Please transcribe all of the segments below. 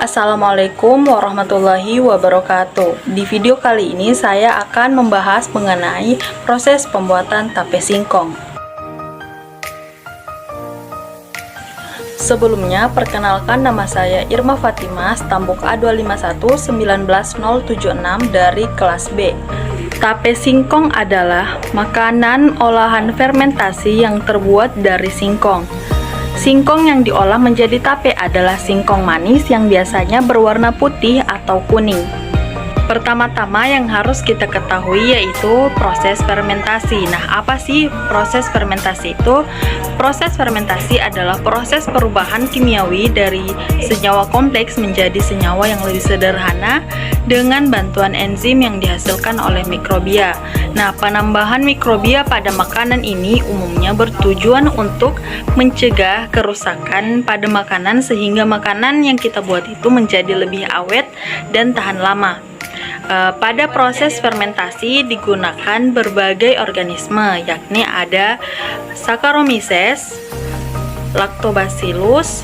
Assalamualaikum warahmatullahi wabarakatuh. Di video kali ini saya akan membahas mengenai proses pembuatan tape singkong. Sebelumnya, perkenalkan nama saya Irma Fatimah, stambuk A25191076 dari kelas B. Tape singkong adalah makanan olahan fermentasi yang terbuat dari singkong. Singkong yang diolah menjadi tape adalah singkong manis yang biasanya berwarna putih atau kuning. Pertama-tama yang harus kita ketahui yaitu proses fermentasi. Nah, apa sih proses fermentasi itu? Proses fermentasi adalah proses perubahan kimiawi dari senyawa kompleks menjadi senyawa yang lebih sederhana dengan bantuan enzim yang dihasilkan oleh mikrobia. Nah, penambahan mikrobia pada makanan ini umumnya bertujuan untuk mencegah kerusakan pada makanan sehingga makanan yang kita buat itu menjadi lebih awet dan tahan lama. Pada proses fermentasi digunakan berbagai organisme, yakni ada Saccharomyces, Lactobacillus,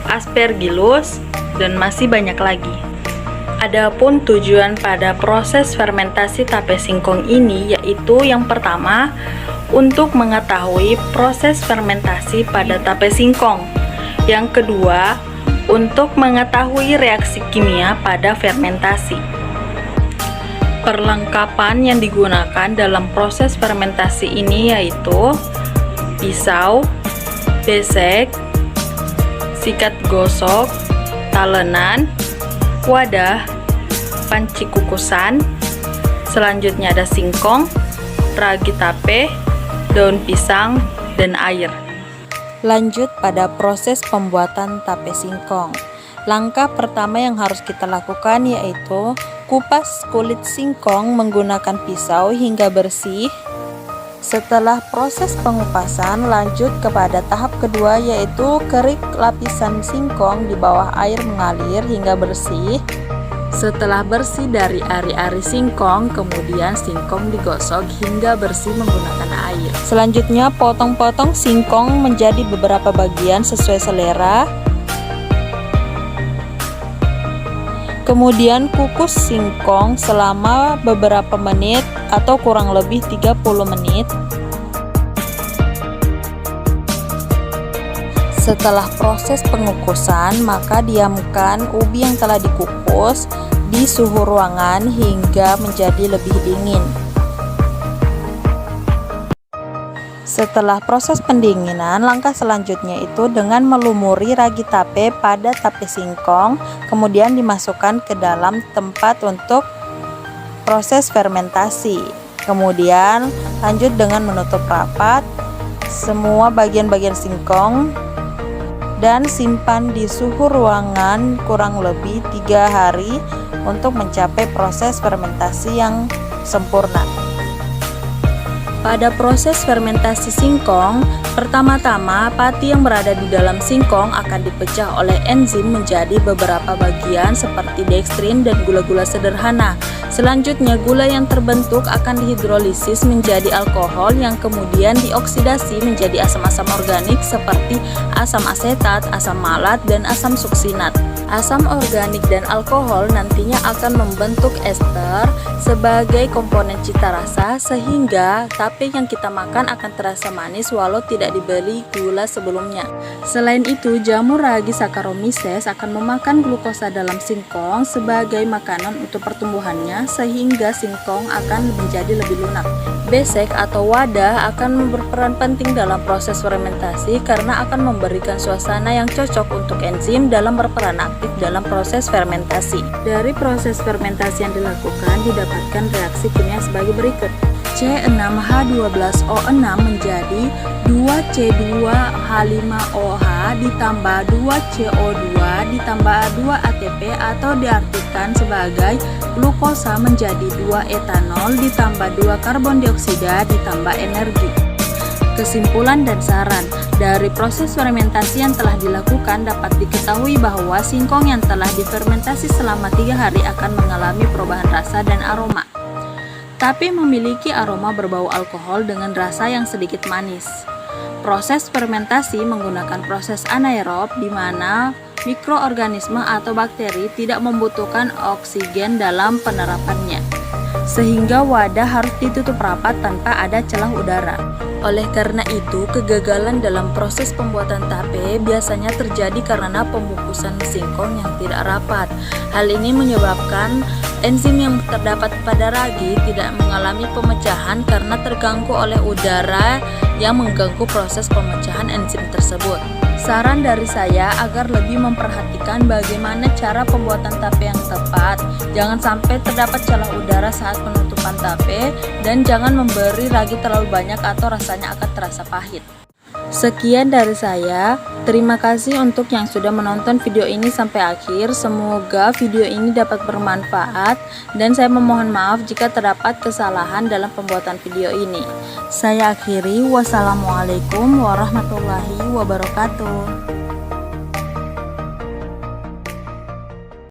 Aspergillus, dan masih banyak lagi. Adapun tujuan pada proses fermentasi tape singkong ini yaitu yang pertama, untuk mengetahui proses fermentasi pada tape singkong. Yang kedua, untuk mengetahui reaksi kimia pada fermentasi. Perlengkapan yang digunakan dalam proses fermentasi ini yaitu pisau, besek, sikat gosok, talenan, wadah, panci kukusan. Selanjutnya ada singkong, ragi tape, daun pisang, dan air. Lanjut pada proses pembuatan tape singkong. Langkah pertama yang harus kita lakukan yaitu kupas kulit singkong menggunakan pisau hingga bersih. Setelah proses pengupasan, lanjut kepada tahap kedua yaitu kerik lapisan singkong di bawah air mengalir hingga bersih. Setelah bersih dari ari-ari singkong, kemudian singkong digosok hingga bersih menggunakan air. Selanjutnya, potong-potong singkong menjadi beberapa bagian sesuai selera. Kemudian kukus singkong selama beberapa menit atau kurang lebih 30 menit. Setelah proses pengukusan, maka diamkan ubi yang telah dikukus di suhu ruangan hingga menjadi lebih dingin. Setelah proses pendinginan, langkah selanjutnya itu dengan melumuri ragi tape pada tape singkong, kemudian dimasukkan ke dalam tempat untuk proses fermentasi. Kemudian lanjut dengan menutup rapat semua bagian-bagian singkong dan simpan di suhu ruangan kurang lebih 3 hari untuk mencapai proses fermentasi yang sempurna. Pada proses fermentasi singkong, pertama-tama pati yang berada di dalam singkong akan dipecah oleh enzim menjadi beberapa bagian seperti dekstrin dan gula-gula sederhana. Selanjutnya, gula yang terbentuk akan dihidrolisis menjadi alkohol yang kemudian dioksidasi menjadi asam-asam organik seperti asam asetat, asam malat, dan asam suksinat. Asam organik dan alkohol nantinya akan membentuk ester sebagai komponen cita rasa sehingga tape yang kita makan akan terasa manis walau tidak diberi gula sebelumnya. Selain itu, jamur ragi Saccharomyces akan memakan glukosa dalam singkong sebagai makanan untuk pertumbuhannya sehingga singkong akan menjadi lebih lunak. Besek atau wadah akan berperan penting dalam proses fermentasi karena akan memberikan suasana yang cocok untuk enzim dalam berperan aktif dalam proses fermentasi. Dari proses fermentasi yang dilakukan didapatkan reaksi kimia sebagai berikut. C6H12O6 menjadi 2C2H5OH ditambah 2CO2 ditambah 2 ATP atau diartikan sebagai glukosa menjadi 2 etanol ditambah 2 karbon dioksida ditambah energi. Kesimpulan dan saran dari proses fermentasi yang telah dilakukan dapat diketahui bahwa singkong yang telah difermentasi selama 3 hari akan mengalami perubahan rasa dan aroma. Tapi memiliki aroma berbau alkohol dengan rasa yang sedikit manis. Proses fermentasi menggunakan proses anaerob di mana mikroorganisme atau bakteri tidak membutuhkan oksigen dalam penerapannya, sehingga wadah harus ditutup rapat tanpa ada celah udara. Oleh karena itu, kegagalan dalam proses pembuatan tape biasanya terjadi karena pemukusan singkong yang tidak rapat. Hal ini menyebabkan enzim yang terdapat pada ragi tidak mengalami pemecahan karena terganggu oleh udara yang mengganggu proses pemecahan enzim tersebut. Saran dari saya agar lebih memperhatikan bagaimana cara pembuatan tape yang tepat. Jangan sampai terdapat celah udara saat penutupan tape, dan jangan memberi ragi terlalu banyak atau rasanya akan terasa pahit. Sekian dari saya. Terima kasih untuk yang sudah menonton video ini sampai akhir. Semoga video ini dapat bermanfaat, dan saya memohon maaf jika terdapat kesalahan dalam pembuatan video ini. Saya akhiri. Wassalamualaikum warahmatullahi wabarakatuh.